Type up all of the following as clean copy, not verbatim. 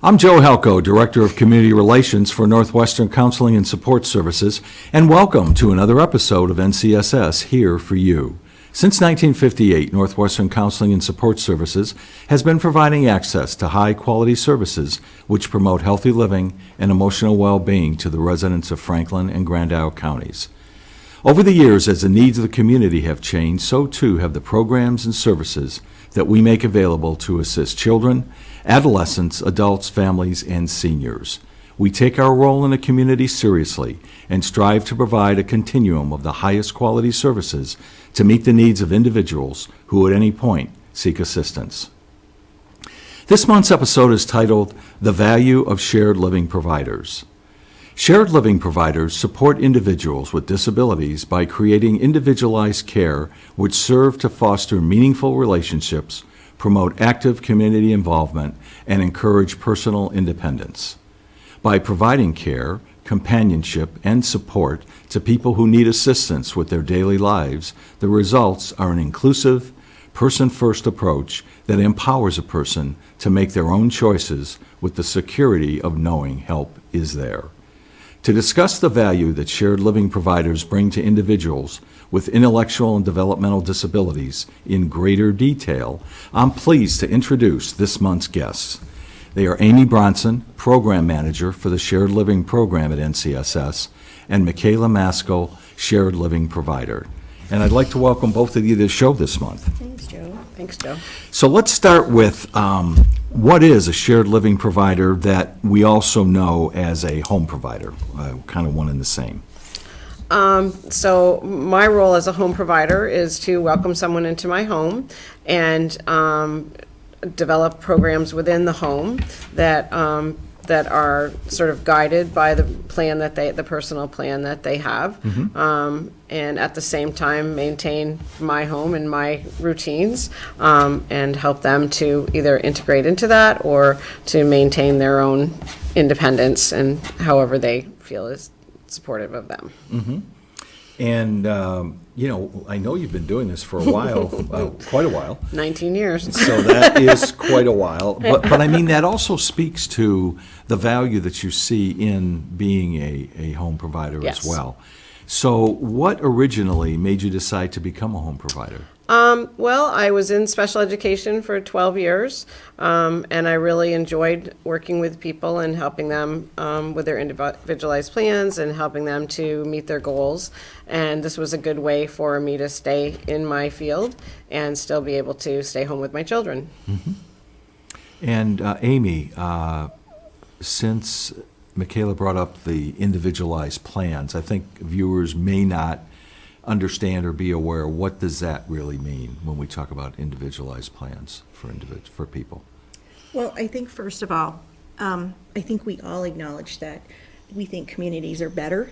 I'm Joe Halco, Director of Community Relations for Northwestern Counseling and Support Services, and welcome to another episode of NCSS Here for You. Since 1958, Northwestern Counseling and Support Services has been providing access to high-quality services which promote healthy living and emotional well-being to the residents of Franklin and Grand Isle counties. Over the years, as the needs of the community have changed, so too have the programs and services that we make available to assist children, adolescents, adults, families, and seniors. We take our role in the community seriously and strive to provide a continuum of the highest quality services to meet the needs of individuals who at any point seek assistance. This month's episode is titled, The Value of Shared Living Providers. Shared living providers support individuals with disabilities by creating individualized care which serve to foster meaningful relationships, promote active community involvement, and encourage personal independence. By providing care, companionship, and support to people who need assistance with their daily lives, the results are an inclusive, person-first approach that empowers a person to make their own choices with the security of knowing help is there. To discuss the value that shared living providers bring to individuals with intellectual and developmental disabilities in greater detail, I'm pleased to introduce this month's guests. They are Amy Bronson, Program Manager for the Shared Living Program at NCSS, and Mikayla Maskell, Shared Living Provider. And I'd like to welcome both of you to the show this month. Thanks, Joe. Thanks, Joe. So let's start with what is a shared living provider that we also know as a home provider, kind of one and the same. So my role as a home provider is to welcome someone into my home and develop programs within the home that that are sort of guided by the plan that the personal plan that they have, and at the same time maintain my home and my routines, and help them to either integrate into that or to maintain their own independence and however they feel is supportive of them. And, I know you've been doing this for a while, quite a while. 19 years. So that is quite a while. But I mean, that also speaks to the value that you see in being a home provider Yes. as well. So what originally made you decide to become a home provider? Well, I was in special education for 12 years, and I really enjoyed working with people and helping them with their individualized plans and helping them to meet their goals. And this was a good way for me to stay in my field and still be able to stay home with my children. And Amy, since Mikayla brought up the individualized plans, I think viewers may not understand or be aware, what does that really mean when we talk about individualized plans for people? Well, I think first of all, I think we all acknowledge that we think communities are better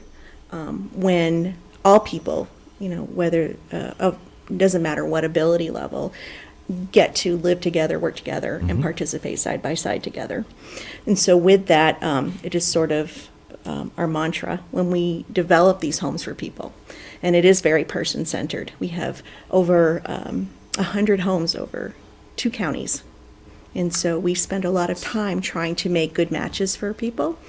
when all people, whether doesn't matter what ability level, get to live together, work together, and participate side by side together. And so with that, it is sort of our mantra when we develop these homes for people. And it is very person-centered. We have over 100 homes over 2 counties. And so we spend a lot of time trying to make good matches for people.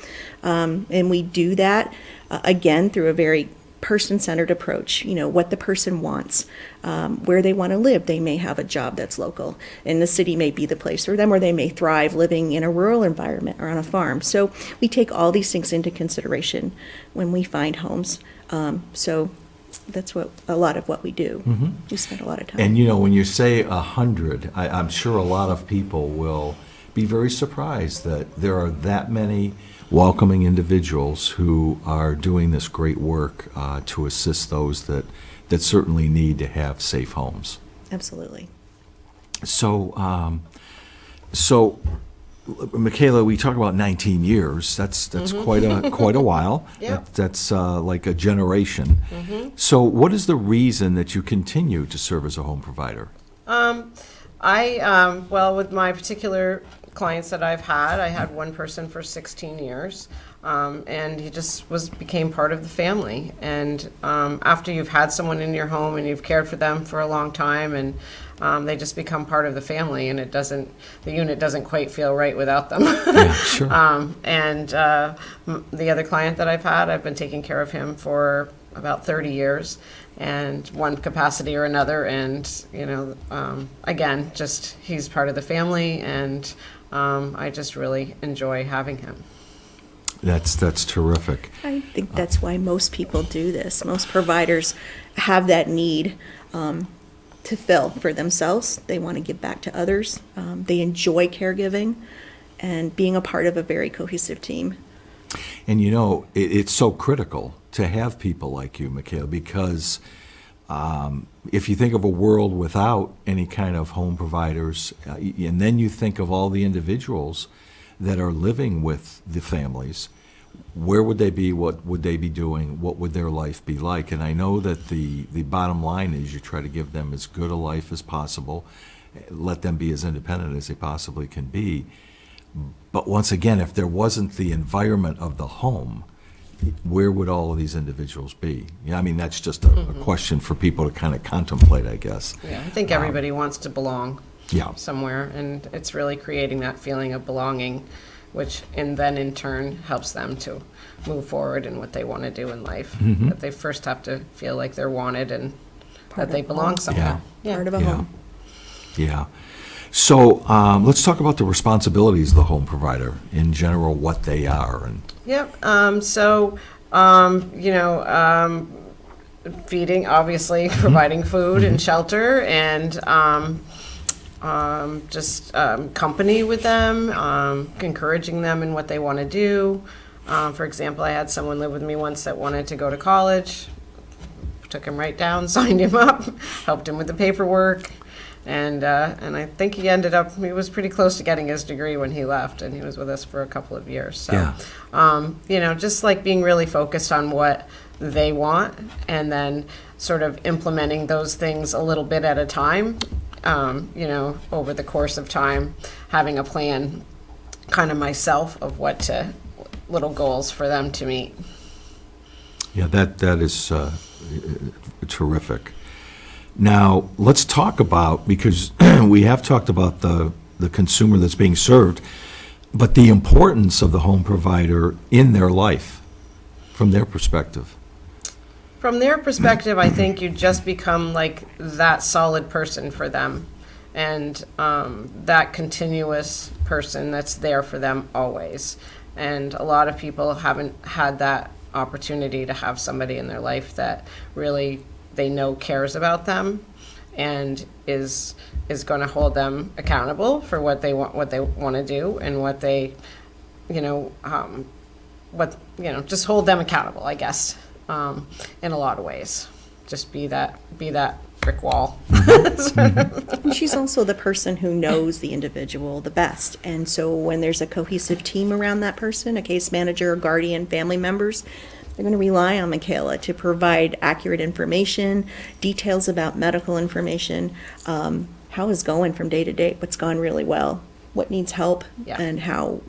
And we do that, again, through a very person-centered approach, what the person wants, where they want to live. They may have a job that's local, and the city may be the place for them, or they may thrive living in a rural environment or on a farm. So we take all these things into consideration when we find homes. So that's a lot of what we do. We spend a lot of time. And when you say 100, I'm sure a lot of people will be very surprised that there are that many welcoming individuals who are doing this great work to assist those that certainly need to have safe homes. Absolutely. So, Mikayla, we talk about 19 years. That's quite a while. Yeah. That's like a generation. So, what is the reason that you continue to serve as a home provider? Well, with my particular clients that I've had, I had one person for 16 years. and he just became part of the family. And after you've had someone in your home and you've cared for them for a long time, and they just become part of the family, and the unit doesn't quite feel right without them. Yeah, sure. The other client that I've had, I've been taking care of him for about 30 years, and one capacity or another. And, again, just he's part of the family, and I just really enjoy having him. That's terrific. I think that's why most people do this. Most providers have that need to fill for themselves. They want to give back to others. They enjoy caregiving and being a part of a very cohesive team. And it's so critical to have people like you, Mikayla, because if you think of a world without any kind of home providers, and then you think of all the individuals that are living with the families, where would they be? What would they be doing? What would their life be like? And I know that the bottom line is you try to give them as good a life as possible, let them be as independent as they possibly can be. But once again, if there wasn't the environment of the home, where would all of these individuals be? I mean, that's just a question for people to kind of contemplate, I guess. Yeah, I think everybody wants to belong Yeah. somewhere, and it's really creating that feeling of belonging, which then in turn helps them to move forward in what they want to do in life. But they first have to feel like they're wanted and that they belong somewhere. Part of a Yeah. home. Yeah. So let's talk about the responsibilities of the home provider in general, what they are. And Yep. Feeding, obviously, providing food and shelter, and just company with them, encouraging them in what they want to do. For example, I had someone live with me once that wanted to go to college. Took him right down, signed him up, helped him with the paperwork. And I think he was pretty close to getting his degree when he left, and he was with us for a couple of years. So, just like being really focused on what they want, and then sort of implementing those things a little bit at a time, over the course of time, having a plan kind of myself of little goals for them to meet. yeah, that is terrific. Now, let's talk about, because we have talked about the consumer that's being served, but the importance of the home provider in their life, from their perspective. From their perspective, I think you just become like that solid person for them, and that continuous person that's there for them always. And a lot of people haven't had that opportunity to have somebody in their life that really they know cares about them and is going to hold them accountable for what they want to do, and what they, just hold them accountable, I guess, in a lot of ways. Just be that brick wall. And she's also the person who knows the individual the best. And so when there's a cohesive team around that person, a case manager, guardian, family members, they're going to rely on Mikayla to provide accurate information, details about medical information, how is going from day to day, what's gone really well, what needs help, Yeah. and how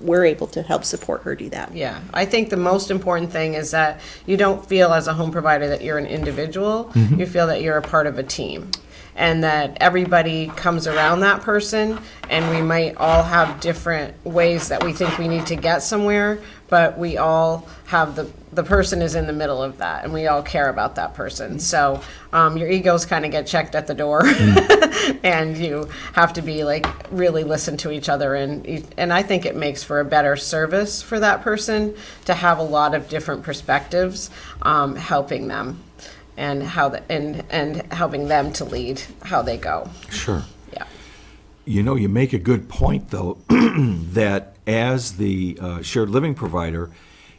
we're able to help support her do that. Yeah, I think the most important thing is that you don't feel as a home provider that you're an individual. You feel that you're a part of a team, and that everybody comes around that person, and we might all have different ways that we think we need to get somewhere, but we all have the person is in the middle of that, and we all care about that person. So your egos kind of get checked at the door, and you have to be like really listen to each other, and I think it makes for a better service for that person to have a lot of different perspectives helping them, and and helping them to lead how they go. Sure. Yeah. You make a good point, though, that as the shared living provider,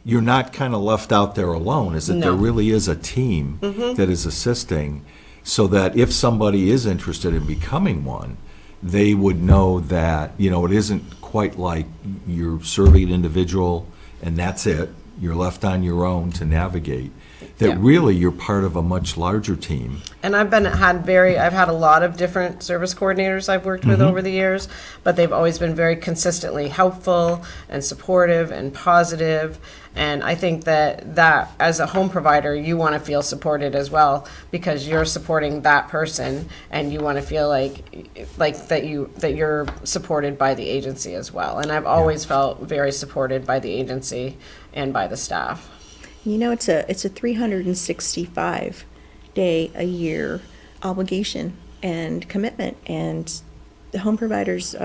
you're not kind of left out there alone, is that No. there really is a team that is assisting, so that if somebody is interested in becoming one, they would know that, it isn't quite like you're serving an individual and that's it. You're left on your own to navigate. that Yeah. really you're part of a much larger team. And I've had a lot of different service coordinators I've worked with over the years, but they've always been very consistently helpful and supportive and positive. And I think that as a home provider, you want to feel supported as well, because you're supporting that person, and you want to feel like that you're supported by the agency as well. And I've always felt very supported by the agency and by the staff. You know, it's a 365 day a year obligation and commitment, and the home providers,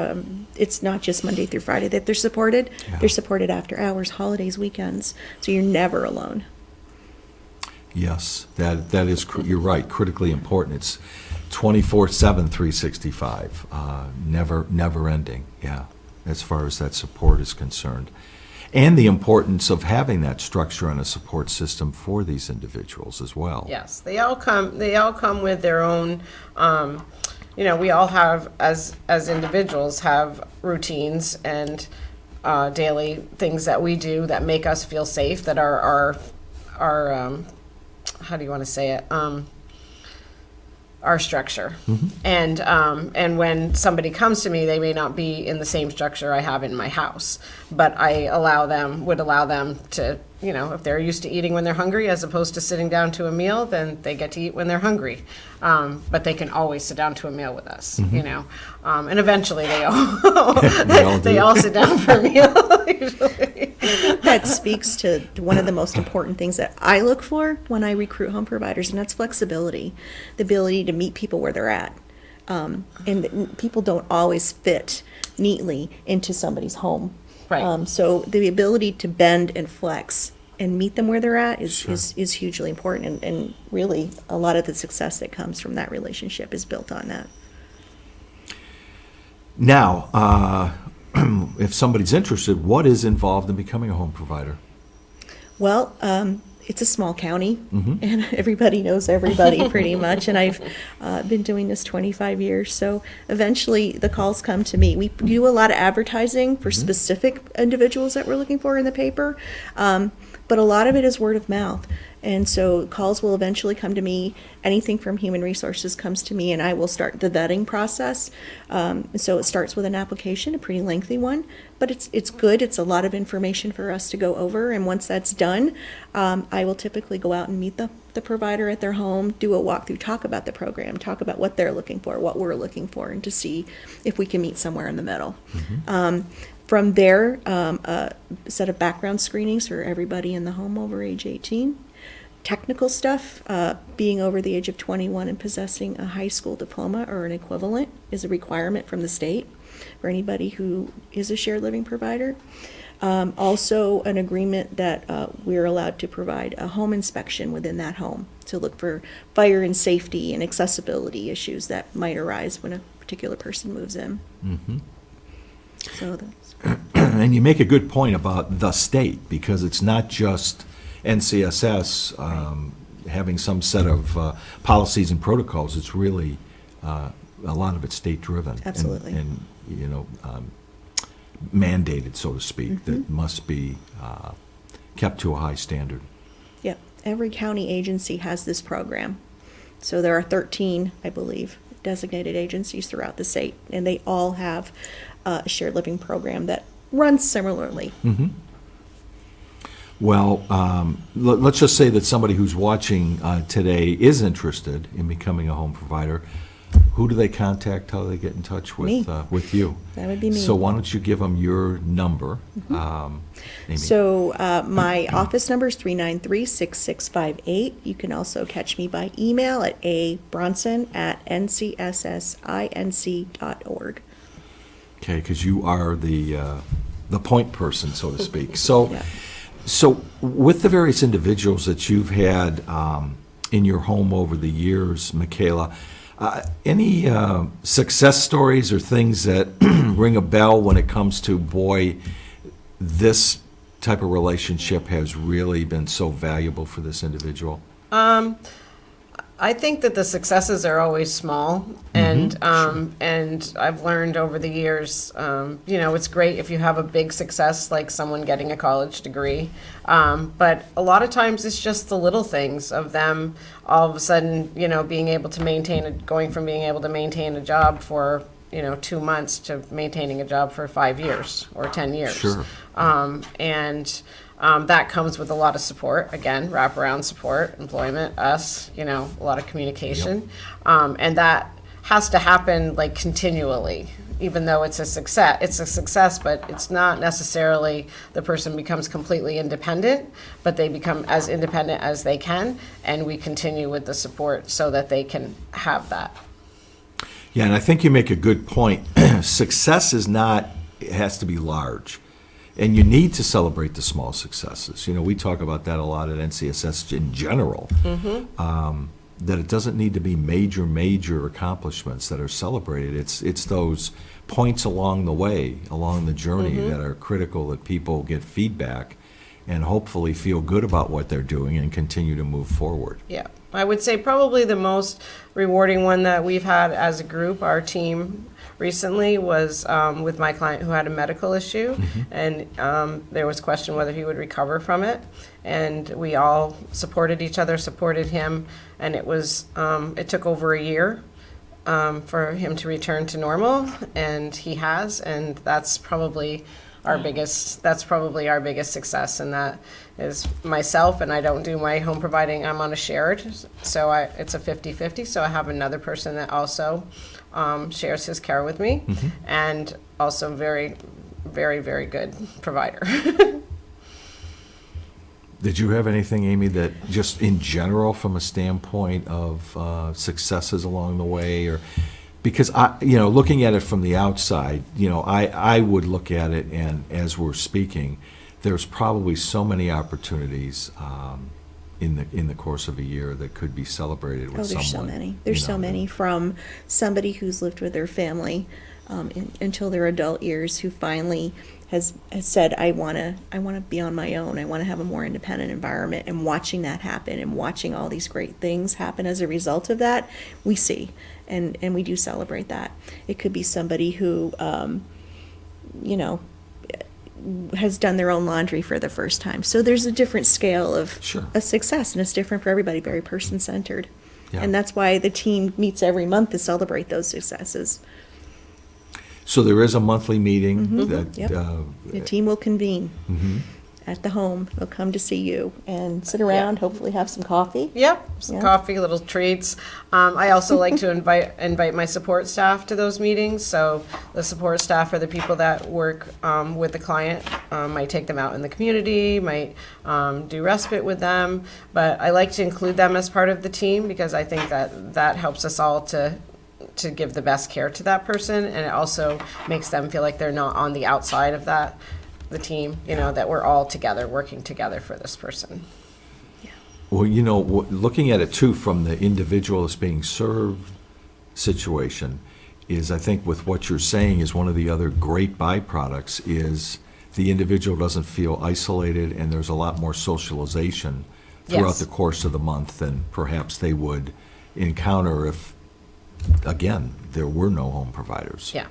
it's not just Monday through Friday that they're supported. Yeah. They're supported after hours, holidays, weekends, so you're never alone. Yes, that is, you're right, critically important. It's 24/7, 365, never ending, yeah, as far as that support is concerned. And the importance of having that structure and a support system for these individuals as well. Yes, they all come with their own, we all have, as individuals, have routines and daily things that we do that make us feel safe, that are how do you want to say it? Our structure. And when somebody comes to me, they may not be in the same structure I have in my house, but I would allow them to, if they're used to eating when they're hungry as opposed to sitting down to a meal, then they get to eat when they're hungry. But they can always sit down to a meal with us, and eventually they all they all sit down for a meal usually. That speaks to one of the most important things that I look for when I recruit home providers, and that's flexibility, the ability to meet people where they're at. And people don't always fit neatly into somebody's home. Right. So the ability to bend and flex and meet them where they're at is hugely important. And really, a lot of the success that comes from that relationship is built on that. Now, if somebody's interested, what is involved in becoming a home provider? Well, it's a small county, and everybody knows everybody pretty much, and I've been doing this 25 years, so eventually the calls come to me. We do a lot of advertising for specific individuals that we're looking for in the paper, but a lot of it is word of mouth. And so calls will eventually come to me. Anything from human resources comes to me, and I will start the vetting process. So it starts with an application, a pretty lengthy one, but it's good. It's a lot of information for us to go over. And once that's done, I will typically go out and meet the provider at their home, do a walkthrough, talk about the program, talk about what they're looking for, what we're looking for, and to see if we can meet somewhere in the middle. From there, a set of background screenings for everybody in the home over age 18. Technical stuff, being over the age of 21 and possessing a high school diploma or an equivalent is a requirement from the state for anybody who is a shared living provider. Also, an agreement that we're allowed to provide a home inspection within that home to look for fire and safety and accessibility issues that might arise when a particular person moves in. So that's... And you make a good point about the state, because it's not just NCSS having some set of policies and protocols. It's really a lot of it's state-driven. Absolutely. And mandated, so to speak, that must be kept to a high standard. Yep. Every county agency has this program. So there are 13, I believe, designated agencies throughout the state, and they all have a shared living program that runs similarly. Well, let's just say that somebody who's watching today is interested in becoming a home provider. Who do they contact? How do they get in touch with Me. With you? That would be me. So why don't you give them your number, Amy? So my office number is 393-6658. You can also catch me by email at abronson@ncssinc.org. Okay, because you are the point person, so to speak. So, Yeah. so with the various individuals that you've had in your home over the years, Mikayla, any success stories or things that ring a bell when it comes to, boy, this type of relationship has really been so valuable for this individual? I think that the successes are always small, and I've learned over the years, it's great if you have a big success like someone getting a college degree, but a lot of times it's just the little things of them all of a sudden, being able to going from being able to maintain a job for 2 months to maintaining a job for 5 years or 10 years. Sure. That comes with a lot of support, again, wraparound support, employment, us, a lot of communication. And that has to happen like continually, even though it's a success, but it's not necessarily the person becomes completely independent, but they become as independent as they can, and we continue with the support so that they can have that. Yeah, and I think you make a good point. Success it has to be large. And you need to celebrate the small successes. We talk about that a lot at NCSS in general, that it doesn't need to be major accomplishments that are celebrated. It's those points along the way, along the journey that are critical, that people get feedback and hopefully feel good about what they're doing and continue to move forward. Yeah, I would say probably the most rewarding one that we've had as a group, our team recently, was with my client who had a medical issue, and there was question whether he would recover from it, and we all supported each other, supported him, and it took over a year for him to return to normal, and he has, and that's probably our biggest success, and that is myself, and I don't do my home providing, I'm on a shared, so it's a 50-50, so I have another person that also shares his care with me, and also very, very, very good provider. Did you have anything, Amy, that just in general from a standpoint of successes along the way, or because looking at it from the outside, I would look at it, and as we're speaking, there's probably so many opportunities in the course of a year that could be celebrated with someone. There's so many. There's so many, from somebody who's lived with their family until their adult years, who finally has said, I want to be on my own. I want to have a more independent environment, and watching that happen and watching all these great things happen as a result of that, we see, and we do celebrate that. It could be somebody who, has done their own laundry for the first time. So there's a different scale of a success, and it's different for everybody, very person-centered. Yeah. And that's why the team meets every month to celebrate those successes. So there is a monthly meeting that The team will convene at the home. They'll come to see you and sit around, hopefully have some coffee. Yep, some coffee, little treats. I also like to invite my support staff to those meetings. So the support staff are the people that work with the client. Might take them out in the community, might do respite with them. But I like to include them as part of the team, because I think that helps us all to give the best care to that person, and it also makes them feel like they're not on the outside of the team, that we're all together, working together for this person. Well, looking at it too from the individual as being served situation is, I think with what you're saying, is one of the other great byproducts is the individual doesn't feel isolated, and there's a lot more socialization throughout the course of the month than perhaps they would encounter if, again, there were no home providers. Yeah.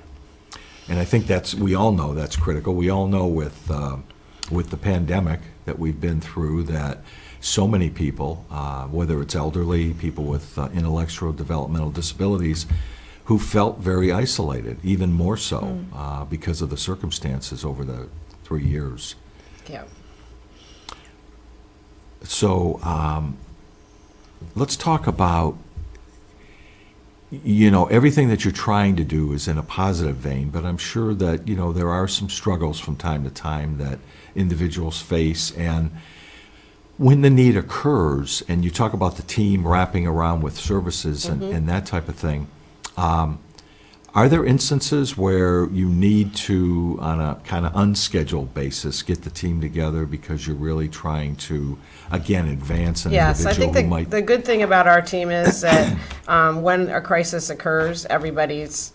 And I think we all know that's critical. We all know with the pandemic that we've been through, that so many people, whether it's elderly, people with intellectual developmental disabilities, who felt very isolated, even more so because of the circumstances over the 3 years. Yeah. So let's talk about, everything that you're trying to do is in a positive vein, but I'm sure that, there are some struggles from time to time that individuals face. And when the need occurs, and you talk about the team wrapping around with services and that type of thing, are there instances where you need to, on a kind of unscheduled basis, get the team together because you're really trying to, again, advance an Yes, I individual think who might... the good thing about our team is that when a crisis occurs, everybody's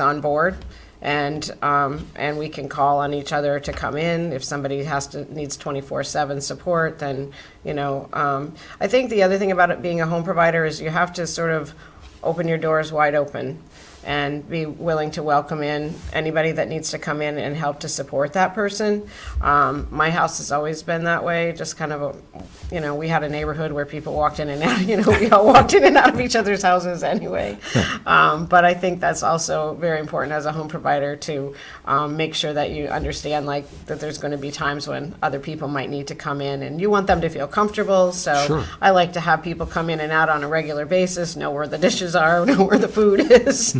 on board, and we can call on each other to come in. If somebody needs 24/7 support, then, I think the other thing about it being a home provider is you have to sort of open your doors wide open and be willing to welcome in anybody that needs to come in and help to support that person. My house has always been that way, just kind of we had a neighborhood where people walked in and out, we all walked in and out of each other's houses anyway. But I think that's also very important as a home provider to make sure that you understand that there's going to be times when other people might need to come in and you want them to feel comfortable. So Sure. I like to have people come in and out on a regular basis, know where the dishes are, know where the food is.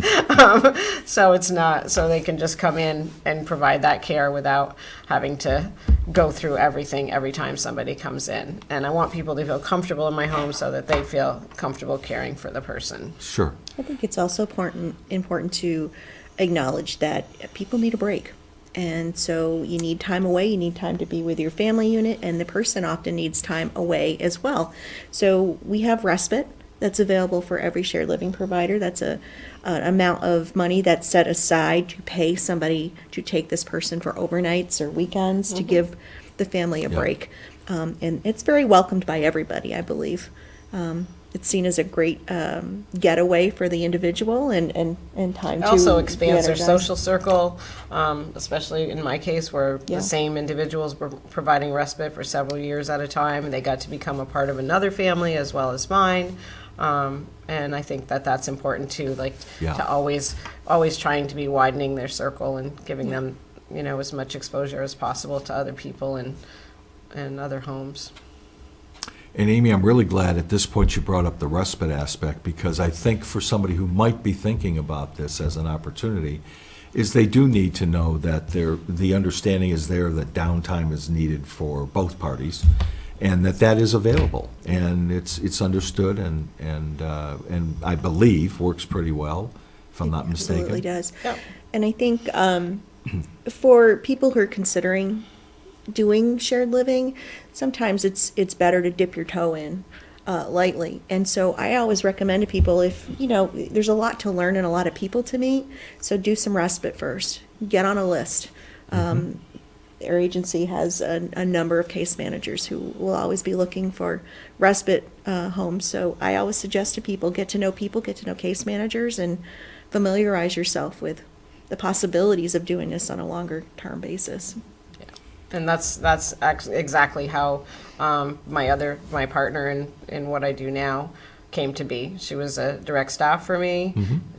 So they can just come in and provide that care without having to go through everything every time somebody comes in. And I want people to feel comfortable in my home so that they feel comfortable caring for the person. Sure. I think it's also important to acknowledge that people need a break. And so you need time away, you need time to be with your family unit, and the person often needs time away as well. So we have respite that's available for every shared living provider. That's an amount of money that's set aside to pay somebody to take this person for overnights or weekends to give the family a break. And it's very welcomed by everybody, I believe. It's seen as a great getaway for the individual and time It to also expands their re-energize. social circle, especially in my case where Yeah. the same individuals were providing respite for several years at a time, and they got to become a part of another family as well as mine. And I think that that's important too, Yeah. to always trying to be widening their circle and giving them, as much exposure as possible to other people and other homes. And Amy, I'm really glad at this point you brought up the respite aspect, because I think for somebody who might be thinking about this as an opportunity, is they do need to know that the understanding is there that downtime is needed for both parties, and that is available, and it's understood, and I believe works pretty well, if I'm not mistaken. Absolutely does. Yep. And I think for people who are considering doing shared living, sometimes it's better to dip your toe in lightly. And so I always recommend to people, if there's a lot to learn and a lot of people to meet, so do some respite first. Get on a list. Our agency has a number of case managers who will always be looking for respite homes. So I always suggest to people, get to know case managers, and familiarize yourself with the possibilities of doing this on a longer term basis. And that's exactly how my partner in what I do now came to be. She was a direct staff for me,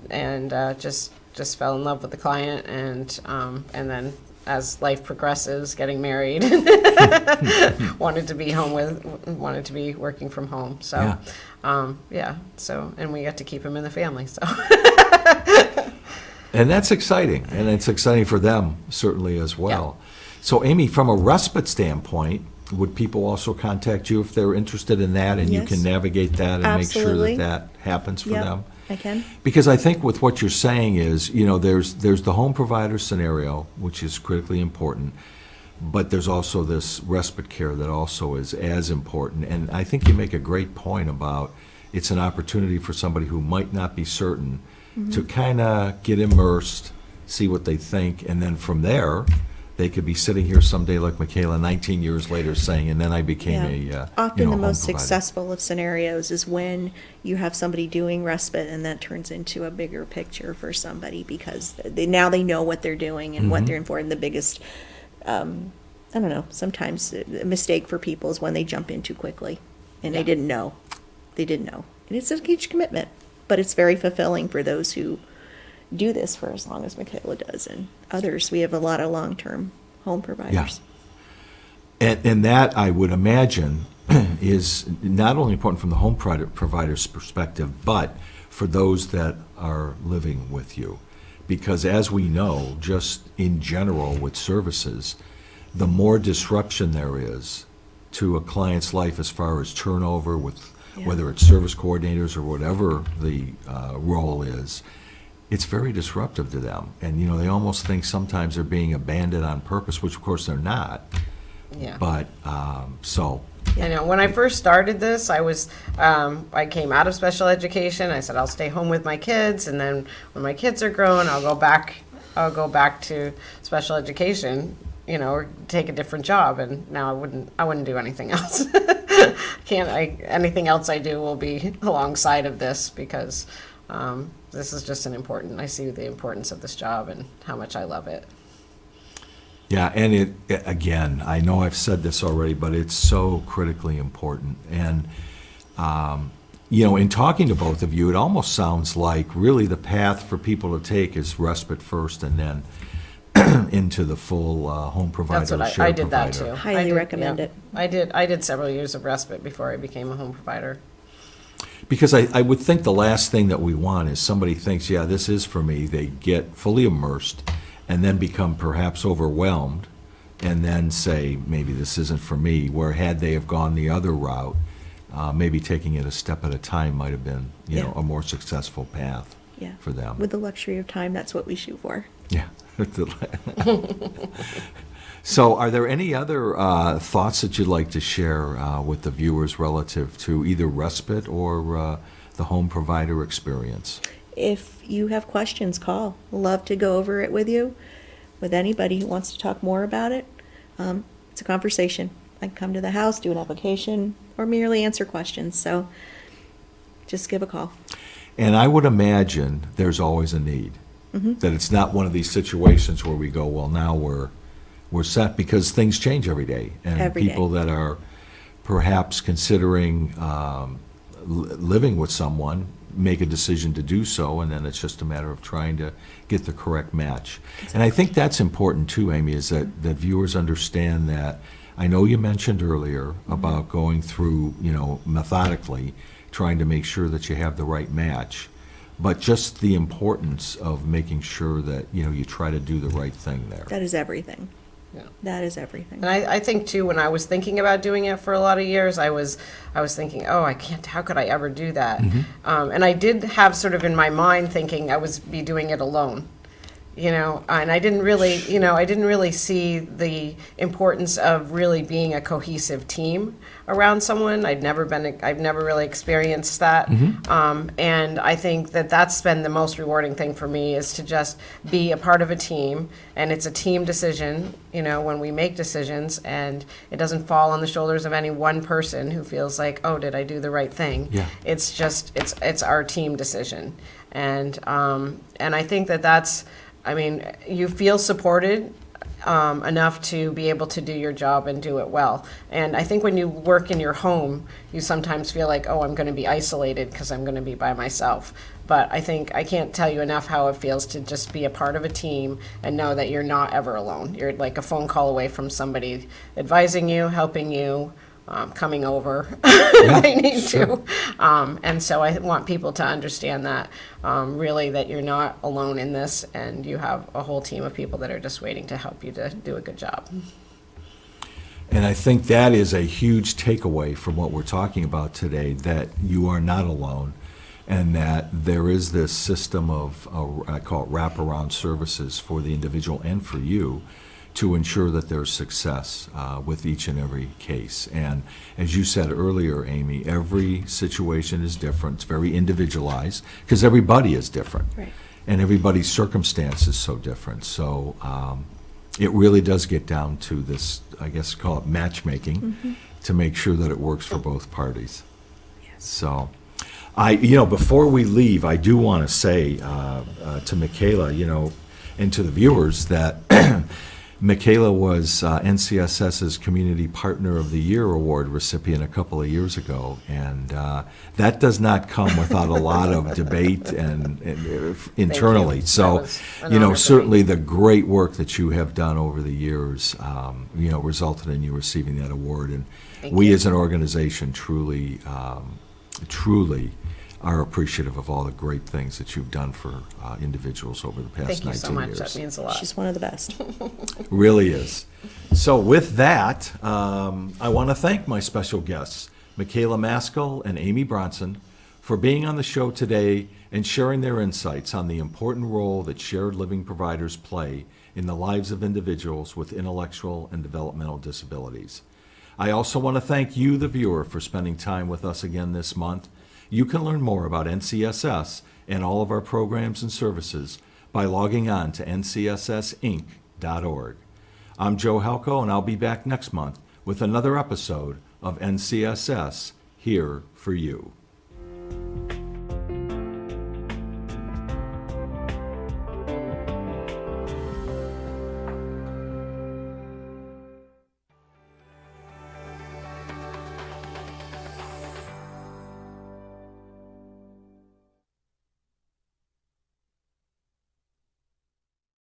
and just fell in love with the client, and then as life progresses, getting married, wanted to be working from home. So, So, and we got to keep him in the family. So. And that's exciting, and it's exciting for them certainly as well. So Amy, from a respite standpoint, would people also contact you if they're interested in that, and you Yes. can navigate that and Absolutely. make sure that happens for Yep, them? I can. Because I think with what you're saying is, there's the home provider scenario, which is critically important, but there's also this respite care that also is as important. And I think you make a great point about it's an opportunity for somebody who might not be certain to kind of get immersed, see what they think, and then from there, they could be sitting here someday like Mikayla, 19 years later, saying, and then I became Often the home most provider. successful of scenarios is when you have somebody doing respite and that turns into a bigger picture for somebody, because now they know what they're doing and what they're in for. And the biggest, I don't know, sometimes a mistake for people is when they jump in too quickly and they didn't know. And it's a huge commitment, but it's very fulfilling for those who do this for as long as Mikayla does, and others. We have a lot of long-term home providers. And that, I would imagine, is not only important from the home provider's perspective, but for those that are living with you. Because as we know, just in general with services, the more disruption there is to a client's life as far as turnover with whether it's service coordinators or whatever the role is, it's very disruptive to them. And, they almost think sometimes they're being abandoned on purpose, which of course they're not. Yeah. But, so, I know, when I first started this, I came out of special education. I said, I'll stay home with my kids, and then when my kids are grown, I'll go back I'll go back to special education, or take a different job, and now I wouldn't do anything else. Anything else I do will be alongside of this, because this is just I see the importance of this job and how much I love it. Yeah, and again, I know I've said this already, but it's so critically important. And, in talking to both of you, it almost sounds like really the path for people to take is respite first and then into the full home provider, That's what shared I did that provider. too. Highly recommend it. I did several years of respite before I became a home provider. Because I would think the last thing that we want is somebody thinks, yeah, this is for me, they get fully immersed, and then become perhaps overwhelmed, and then say, maybe this isn't for me, where had they have gone the other route, maybe taking it a step at a time might have been, Yeah. a more successful path Yeah. for them. With the luxury of time, that's what we shoot for. Yeah. So are there any other thoughts that you'd like to share with the viewers relative to either respite or the home provider experience? If you have questions, call. Love to go over it with you, with anybody who wants to talk more about it. It's a conversation. I can come to the house, do an application, or merely answer questions. So just give a call. And I would imagine there's always a need. That it's not one of these situations where we go, well, now we're set, because things change every day. And Every day. people that are perhaps considering living with someone make a decision to do so, and then it's just a matter of trying to get the correct match. And I think that's important too, Amy, is that viewers understand that. I know you mentioned earlier about going through, methodically, trying to make sure that you have the right match, but just the importance of making sure that, you try to do the right thing there. That is everything. Yeah. That is everything. And I think too, when I was thinking about doing it for a lot of years, I was thinking, oh, I can't, how could I ever do that? And I did have sort of in my mind thinking I was be doing it alone, and I didn't really see the importance of really being a cohesive team around someone. I've never really experienced that. And I think that that's been the most rewarding thing for me, is to just be a part of a team, and it's a team decision, when we make decisions, and it doesn't fall on the shoulders of any one person who feels like, oh, did I do the right thing? Yeah. It's just, it's our team decision. And I think that's, you feel supported enough to be able to do your job and do it well. And I think when you work in your home, you sometimes feel like, oh, I'm going to be isolated because I'm going to be by myself. But I think I can't tell you enough how it feels to just be a part of a team and know that you're not ever alone. You're like a phone call away from somebody advising you, helping you, coming over if they need to. And so I want people to understand that, really, that you're not alone in this, and you have a whole team of people that are just waiting to help you to do a good job. And I think that is a huge takeaway from what we're talking about today, that you are not alone, and that there is this system of, I call it wraparound services for the individual and for you, to ensure that there's success with each and every case. And as you said earlier, Amy, every situation is different. It's very individualized, because everybody is different. Right. And everybody's circumstance is so different. So it really does get down to this, I guess, call it matchmaking, to make sure that it works for both parties. Yes. So before we leave, I do want to say to Mikayla, and to the viewers, that Mikayla was NCSS's Community Partner of the Year Award recipient a couple of years ago, and that does not come without a lot of debate and internally. That So, was an honor for certainly the great work that you have done over the years, resulted in you receiving that award, and Thank we you. as an organization truly are appreciative of all the great things that you've done for individuals over the past 19 Thank you so much. years. That means a lot. She's one of the best. Really is. So with that, I want to thank my special guests, Mikayla Maskell and Amy Bronson, for being on the show today and sharing their insights on the important role that shared living providers play in the lives of individuals with intellectual and developmental disabilities. I also want to thank you, the viewer, for spending time with us again this month. You can learn more about NCSS and all of our programs and services by logging on to ncssinc.org. I'm Joe Halco, and I'll be back next month with another episode of NCSS Here for You.